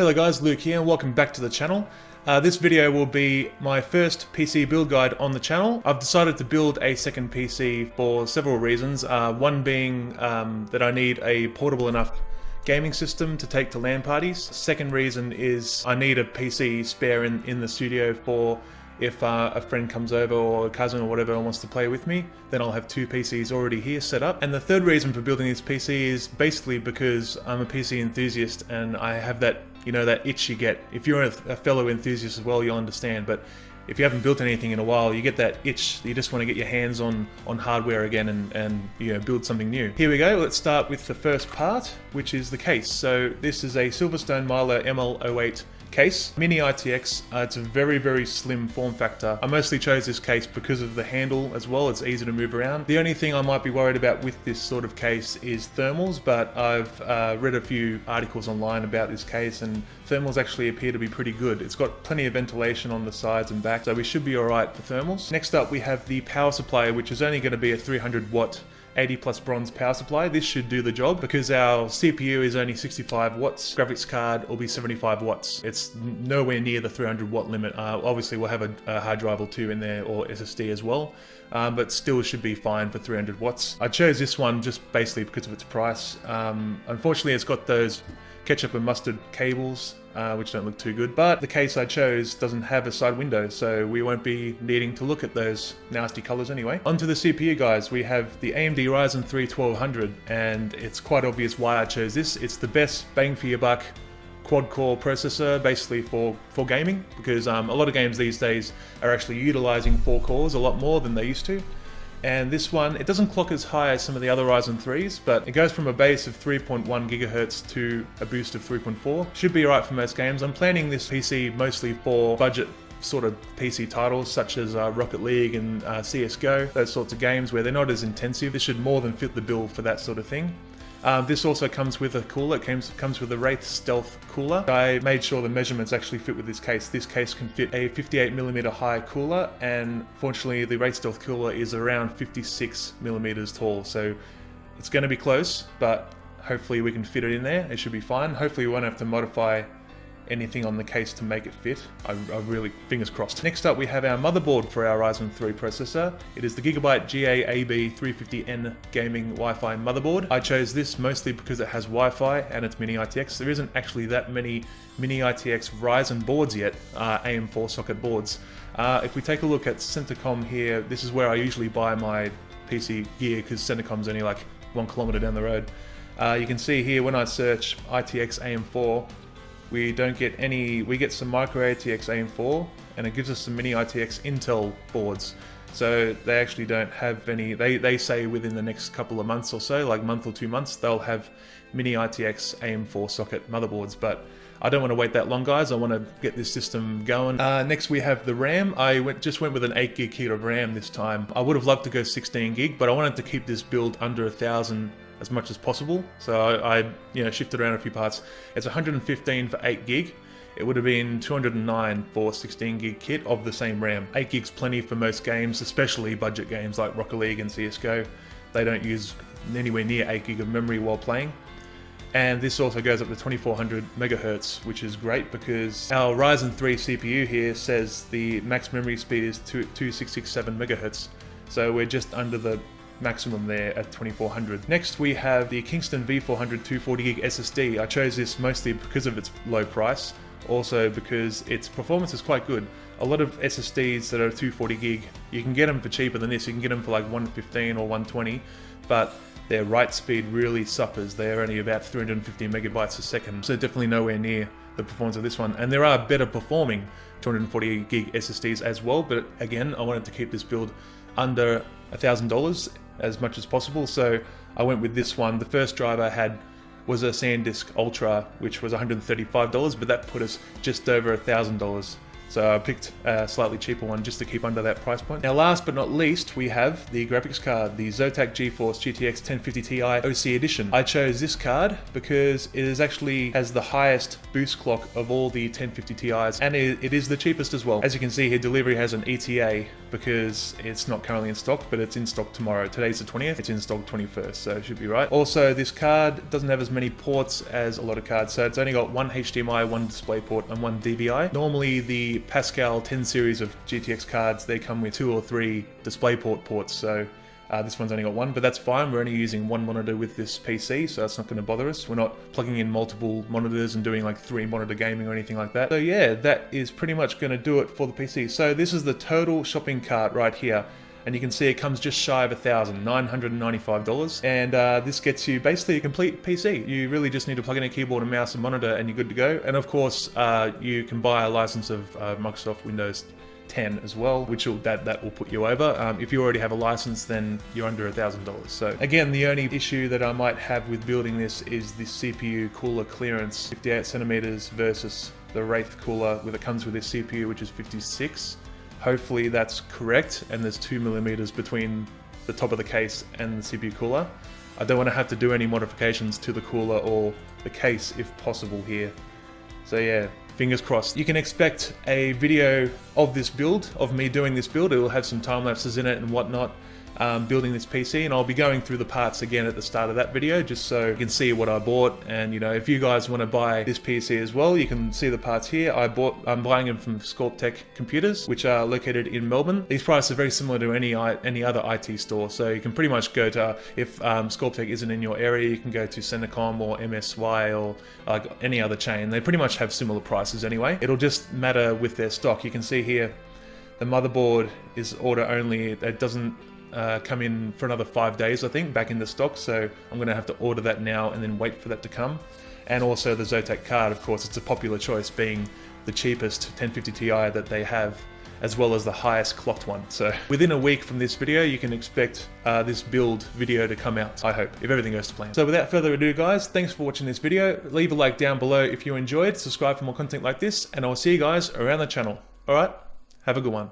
Hello guys, Luke here and welcome back to the channel. This video will be my first PC build guide on the channel. I've decided to build a second PC for several reasons. One being that I need a portable enough gaming system to take to LAN parties. Second reason is I need a PC spare in the studio for if a friend comes over or a cousin or whatever wants to play with me, then I'll have two PCs already here set up. And the third reason for building this PC is basically because I'm a PC enthusiast and I have that, you know, that itch you get. If you're a fellow enthusiast as well, you'll understand, but if you haven't built anything in a while, you get that itch. You just want to get your hands on hardware again and you know, build something new. Here we go, let's start with the first part, which is the case. So this is a Silverstone Myler ML08 case, Mini-ITX. It's a very, very slim form factor. I mostly chose this case because of the handle as well. It's easy to move around. The only thing I might be worried about with this sort of case is thermals, but I've read a few articles online about this case and thermals actually appear to be pretty good. It's got plenty of ventilation on the sides and back, so we should be alright for thermals. Next up we have the power supply, which is only going to be a 300 watt 80 plus bronze power supply. This should do the job because our CPU is only 65 watts, graphics card will be 75 watts. It's nowhere near the 300 watt limit. Obviously we'll have a hard drive or two in there, or SSD as well, but still should be fine for 300 watts. I chose this one just basically because of its price. Unfortunately it's got those ketchup and mustard cables, which don't look too good, but the case I chose doesn't have a side window, so we won't be needing to look at those nasty colors anyway. Onto the CPU guys, we have the AMD Ryzen 3 1200, and it's quite obvious why I chose this. It's the best bang for your buck quad-core processor basically for gaming, because a lot of games these days are actually utilizing 4 cores a lot more than they used to. And this one, it doesn't clock as high as some of the other Ryzen 3s, but it goes from a base of 3.1 gigahertz to a boost of 3.4. Should be alright for most games. I'm planning this PC mostly for budget sort of PC titles such as Rocket League and CSGO, those sorts of games where they're not as intensive. This should more than fit the bill for that sort of thing. This also comes with a cooler. It comes with a Wraith Stealth cooler. I made sure the measurements actually fit with this case. This case can fit a 58mm high cooler, and fortunately the Wraith Stealth cooler is around 56mm tall, so it's going to be close, but hopefully we can fit it in there. It should be fine. Hopefully we won't have to modify anything on the case to make it fit. I really, fingers crossed. Next up we have our motherboard for our Ryzen 3 processor. It is the Gigabyte GAAB350N gaming Wi-Fi motherboard. I chose this mostly because it has Wi-Fi and it's Mini-ITX. There isn't actually that many Mini-ITX Ryzen boards yet, AM4 socket boards. If we take a look at Centacom here, this is where I usually buy my PC gear because Centacom's only like 1 kilometer down the road. You can see here when I search ITX AM4, we don't get any, we get some micro ATX AM4 and it gives us some Mini-ITX Intel boards. So they actually don't have any, they say within the next couple of months or so, like month or 2 months, they'll have Mini-ITX AM4 socket motherboards, but I don't want to wait that long guys, I want to get this system going. Next we have the RAM. I just went with an 8 gig kit of RAM this time. I would have loved to go 16 gig, but I wanted to keep this build under 1,000 as much as possible, so I you know, shifted around a few parts. It's 115 for 8 gig. It would have been 209 for 16 gig kit of the same RAM. 8 gig's plenty for most games, especially budget games like Rocket League and CSGO. They don't use anywhere near 8 gig of memory while playing. And this also goes up to 2400 megahertz, which is great because our Ryzen 3 CPU here says the max memory speed is 2667 megahertz. So we're just under the maximum there at 2400. Next we have the Kingston V400 240 gig SSD. I chose this mostly because of its low price, also because its performance is quite good. A lot of SSDs that are 240 gig, you can get them for cheaper than this. You can get them for like 115 or 120, but their write speed really suffers. They're only about 350 megabytes a second, so definitely nowhere near the performance of this one. And there are better performing 240 gig SSDs as well, but again, I wanted to keep this build under $1,000 as much as possible, so I went with this one. The first drive I had was a SanDisk Ultra, which was $135, but that put us just over $1,000. So I picked a slightly cheaper one just to keep under that price point. Now last but not least, we have the graphics card, the Zotac GeForce GTX 1050 Ti OC Edition. I chose this card because it is actually has the highest boost clock of all the 1050 Ti's, and it is the cheapest as well. As you can see here, delivery has an ETA because it's not currently in stock, but it's in stock tomorrow. Today's the 20th, it's in stock 21st, so it should be right. Also, this card doesn't have as many ports as a lot of cards, so it's only got one HDMI, one DisplayPort, and one DVI. Normally, the Pascal 10 series of GTX cards, they come with 2 or 3 DisplayPort ports, so this one's only got one, but that's fine. We're only using one monitor with this PC, so that's not going to bother us. We're not plugging in multiple monitors and doing like 3 monitor gaming or anything like that. So yeah, that is pretty much going to do it for the PC. So this is the total shopping cart right here. And you can see it comes just shy of $1,995, and this gets you basically a complete PC. You really just need to plug in a keyboard and mouse and monitor and you're good to go. And of course, you can buy a license of Microsoft Windows 10 as well, which that will put you over. If you already have a license, then you're under $1,000. So again, the only issue that I might have with building this is the CPU cooler clearance, 58 centimeters versus the Wraith cooler, where it comes with this CPU, which is 56. Hopefully that's correct, and there's 2 millimeters between the top of the case and the CPU cooler. I don't want to have to do any modifications to the cooler or the case if possible here. So yeah, fingers crossed. You can expect a video of this build, of me doing this build. It will have some time lapses in it and whatnot, building this PC, and I'll be going through the parts again at the start of that video just so you can see what I bought. And you know, if you guys want to buy this PC as well, you can see the parts here. I'm buying them from Scorptech Computers, which are located in Melbourne. These prices are very similar to any other IT store, so you can pretty much go to, if Scorptech isn't in your area, you can go to Centacom or MSY or any other chain. They pretty much have similar prices anyway. It'll just matter with their stock. You can see here the motherboard is order only. It doesn't come in for another 5 days, I think, back in the stock, so I'm going to have to order that now and then wait for that to come. And also the Zotac card, of course, it's a popular choice, being the cheapest 1050 Ti that they have, as well as the highest clocked one. So within a week from this video, you can expect this build video to come out, I hope, if everything goes to plan. So without further ado, guys, thanks for watching this video. Leave a like down below if you enjoyed, subscribe for more content like this, and I'll see you guys around the channel. Alright, have a good one.